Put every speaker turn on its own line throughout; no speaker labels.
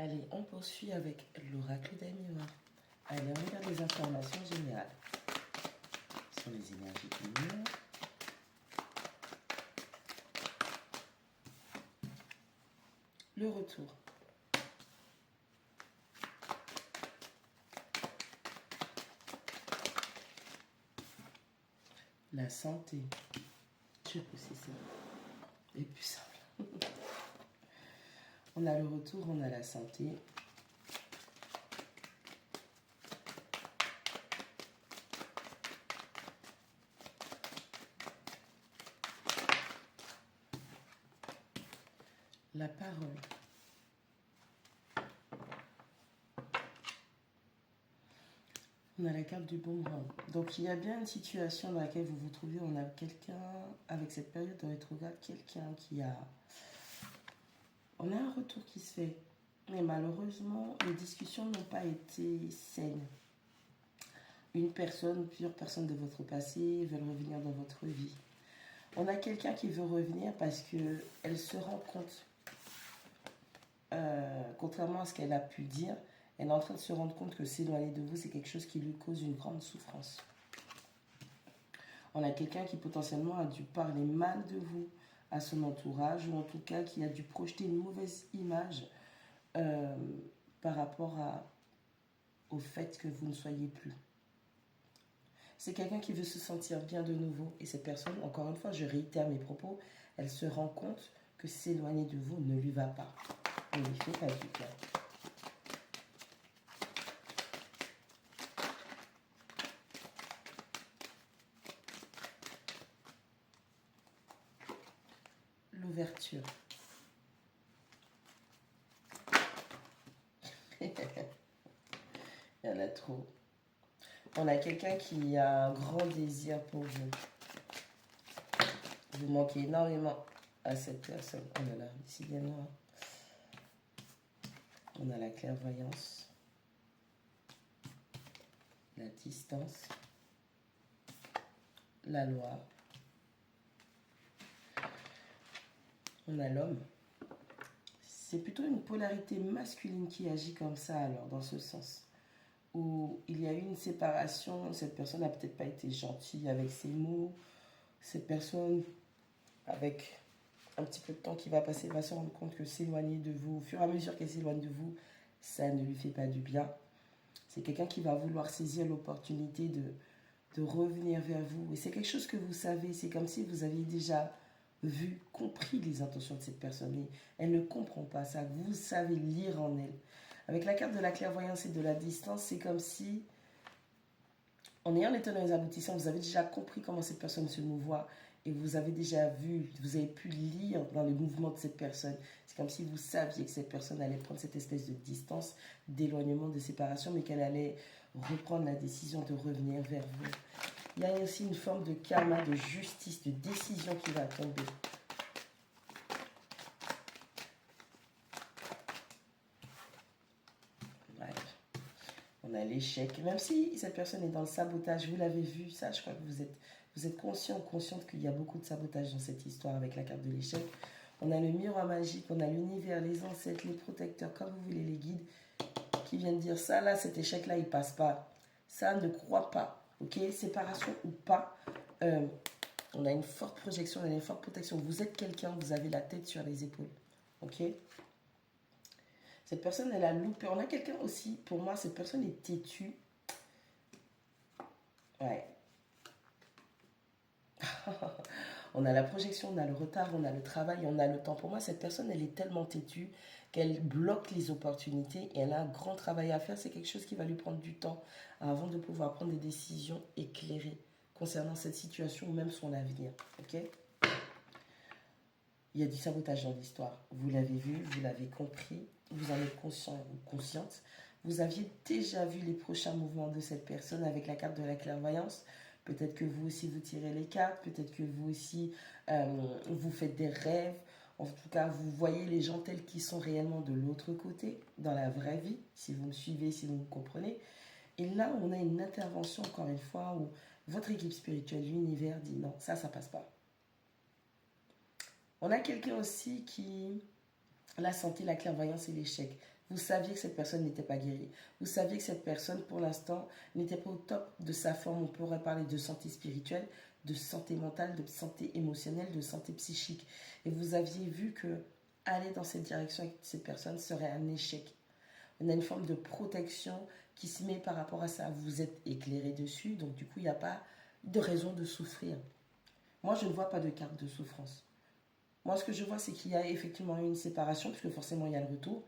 Allez, on poursuit avec l'oracle d'Amiwa. Allez, on regarde les informations générales sur les énergies féminines. Le retour. La santé. Je vais pousser ça. Et plus simple. On a le retour, on a la santé. La parole. On a la carte du boomerang. Donc il y a bien une situation dans laquelle vous vous trouvez. On a quelqu'un, avec cette période de rétrograde, quelqu'un qui a... On a un retour qui se fait. Mais malheureusement, les discussions n'ont pas été saines. Une personne, plusieurs personnes de votre passé veulent revenir dans votre vie. On a quelqu'un qui veut revenir parce qu'elle se rend compte, contrairement à ce qu'elle a pu dire, elle est en train de se rendre compte que s'éloigner de vous, c'est quelque chose qui lui cause une grande souffrance. On a quelqu'un qui potentiellement a dû parler mal de vous à son entourage, ou en tout cas qui a dû projeter une mauvaise image par rapport au fait que vous ne soyez plus. C'est quelqu'un qui veut se sentir bien de nouveau. Et cette personne, encore une fois, je réitère mes propos, elle se rend compte que s'éloigner de vous ne lui va pas. Ne lui fait pas du bien. L'ouverture. Il y en a trop. On a quelqu'un qui a un grand désir pour vous. Vous manquez énormément à cette personne. Oh là là, décidément. On a la clairvoyance. La distance. La loi. On a l'homme. C'est plutôt une polarité masculine qui agit comme ça alors, dans ce sens. Où il y a eu une séparation, cette personne n'a peut-être pas été gentille avec ses mots, cette personne, avec un petit peu de temps qui va passer, va se rendre compte que s'éloigner de vous, au fur et à mesure qu'elle s'éloigne de vous, ça ne lui fait pas du bien. C'est quelqu'un qui va vouloir saisir l'opportunité de revenir vers vous. Et c'est quelque chose que vous savez, c'est comme si vous aviez déjà vu, compris les intentions de cette personne. Et elle ne comprend pas ça, vous savez lire en elle. Avec la carte de la clairvoyance et de la distance, c'est comme si, en ayant les tenants et les aboutissants, vous avez déjà compris comment cette personne se mouvoit et vous avez déjà vu, vous avez pu lire dans le mouvement de cette personne. C'est comme si vous saviez que cette personne allait prendre cette espèce de distance, d'éloignement, de séparation, mais qu'elle allait reprendre la décision de revenir vers vous. Il y a aussi une forme de karma, de justice, de décision qui va tomber. On a l'échec. Même si cette personne est dans le sabotage, vous l'avez vu, ça, je crois que vous êtes conscient ou consciente qu'il y a beaucoup de sabotage dans cette histoire avec la carte de l'échec. On a le miroir magique, on a l'univers, les ancêtres, les protecteurs, comme vous voulez, les guides, qui viennent dire ça, là, cet échec-là, il passe pas. Ça ne croit pas. Ok, séparation ou pas, on a une forte projection, on a une forte protection. Vous êtes quelqu'un, vous avez la tête sur les épaules. Ok. Cette personne, elle a loupé. On a quelqu'un aussi, pour moi, cette personne est têtue. Ouais. On a la projection, on a le retard, on a le travail, on a le temps. Pour moi, cette personne, elle est tellement têtue qu'elle bloque les opportunités et elle a un grand travail à faire. C'est quelque chose qui va lui prendre du temps avant de pouvoir prendre des décisions éclairées concernant cette situation ou même son avenir. Ok ? Il y a du sabotage dans l'histoire. Vous l'avez vu, vous l'avez compris, vous en êtes conscient ou consciente. Vous aviez déjà vu les prochains mouvements de cette personne avec la carte de la clairvoyance. Peut-être que vous aussi vous tirez les cartes, peut-être que vous aussi vous faites des rêves. En tout cas, vous voyez les gens tels qu'ils sont réellement de l'autre côté, dans la vraie vie, si vous me suivez, si vous me comprenez. Et là, on a une intervention, encore une fois, où votre équipe spirituelle, l'univers, dit non, ça passe pas. On a quelqu'un aussi qui, la santé, la clairvoyance et l'échec. Vous saviez que cette personne n'était pas guérie. Vous saviez que cette personne, pour l'instant, n'était pas au top de sa forme. On pourrait parler de santé spirituelle, de santé mentale, de santé émotionnelle, de santé psychique. Et vous aviez vu que aller dans cette direction avec cette personne serait un échec. On a une forme de protection qui se met par rapport à ça. Vous êtes éclairé dessus, donc du coup, il n'y a pas de raison de souffrir. Moi, je ne vois pas de carte de souffrance. Moi, ce que je vois, c'est qu'il y a effectivement une séparation, puisque forcément, il y a le retour.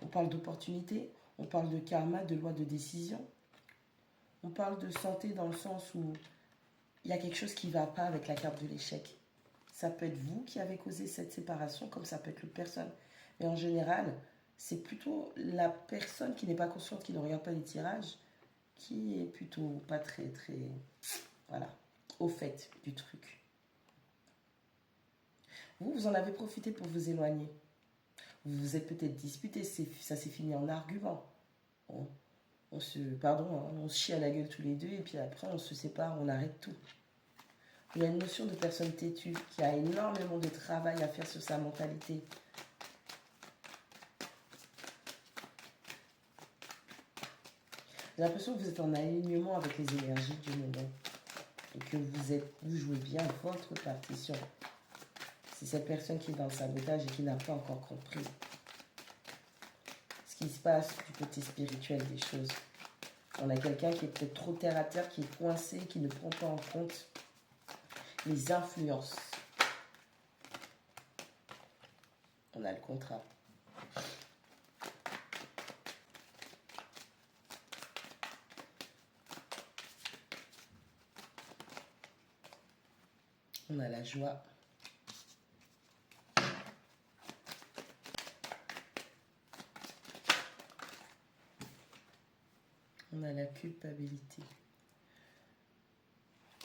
On parle d'opportunité, on parle de karma, de loi de décision. On parle de santé dans le sens où il y a quelque chose qui ne va pas avec la carte de l'échec. Ça peut être vous qui avez causé cette séparation, comme ça peut être l'autre personne. Mais en général, c'est plutôt la personne qui n'est pas consciente, qui ne regarde pas les tirages, qui est plutôt pas très, voilà, au fait du truc. Vous en avez profité pour vous éloigner. Vous vous êtes peut-être disputé, ça s'est fini en argument. On se chie à la gueule tous les deux et puis après on se sépare, on arrête tout. Il y a une notion de personne têtue qui a énormément de travail à faire sur sa mentalité. J'ai l'impression que vous êtes en alignement avec les énergies du moment et que vous jouez bien votre partition. C'est cette personne qui est dans le sabotage et qui n'a pas encore compris ce qui se passe du côté spirituel des choses. On a quelqu'un qui est peut-être trop terre à terre, qui est coincé, qui ne prend pas en compte les influences. On a le contrat. On a la joie. On a la culpabilité.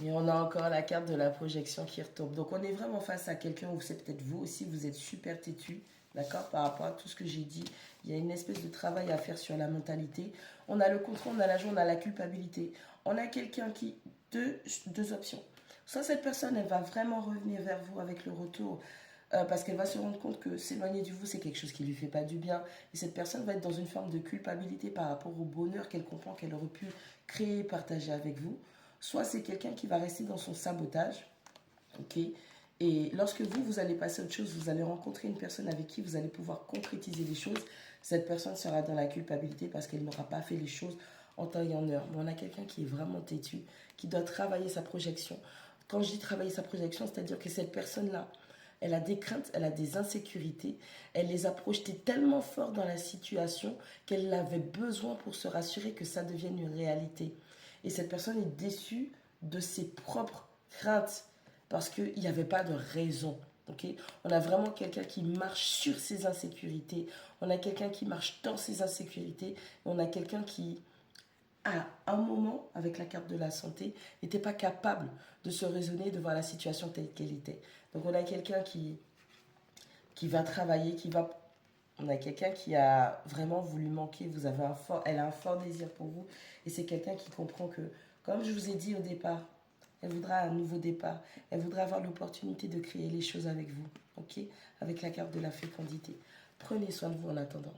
Et on a encore la carte de la projection qui retombe. Donc on est vraiment face à quelqu'un où c'est peut-être vous aussi, vous êtes super têtu, d'accord, par rapport à tout ce que j'ai dit. Il y a une espèce de travail à faire sur la mentalité. On a le contrôle, on a la joie, on a la culpabilité. On a quelqu'un qui... Deux options. Soit cette personne, elle va vraiment revenir vers vous avec le retour, parce qu'elle va se rendre compte que s'éloigner de vous, c'est quelque chose qui ne lui fait pas du bien. Et cette personne va être dans une forme de culpabilité par rapport au bonheur qu'elle comprend qu'elle aurait pu créer, partager avec vous. Soit c'est quelqu'un qui va rester dans son sabotage, ok. Et lorsque vous allez passer à autre chose, vous allez rencontrer une personne avec qui vous allez pouvoir concrétiser les choses. Cette personne sera dans la culpabilité parce qu'elle n'aura pas fait les choses en temps et en heure. Mais on a quelqu'un qui est vraiment têtu, qui doit travailler sa projection. Quand je dis travailler sa projection, c'est-à-dire que cette personne-là, elle a des craintes, elle a des insécurités, elle les a projetées tellement fort dans la situation qu'elle avait besoin pour se rassurer que ça devienne une réalité. Et cette personne est déçue de ses propres craintes parce qu'il n'y avait pas de raison. Okay. On a vraiment quelqu'un qui marche sur ses insécurités. On a quelqu'un qui marche dans ses insécurités. On a quelqu'un qui, à un moment, avec la carte de la santé, n'était pas capable de se raisonner, de voir la situation telle qu'elle était. Donc on a quelqu'un qui va travailler, on a quelqu'un qui a vraiment voulu manquer, elle a un fort désir pour vous, et c'est quelqu'un qui comprend que, comme je vous ai dit au départ, elle voudra un nouveau départ, elle voudra avoir l'opportunité de créer les choses avec vous, ok, avec la carte de la fécondité. Prenez soin de vous en attendant.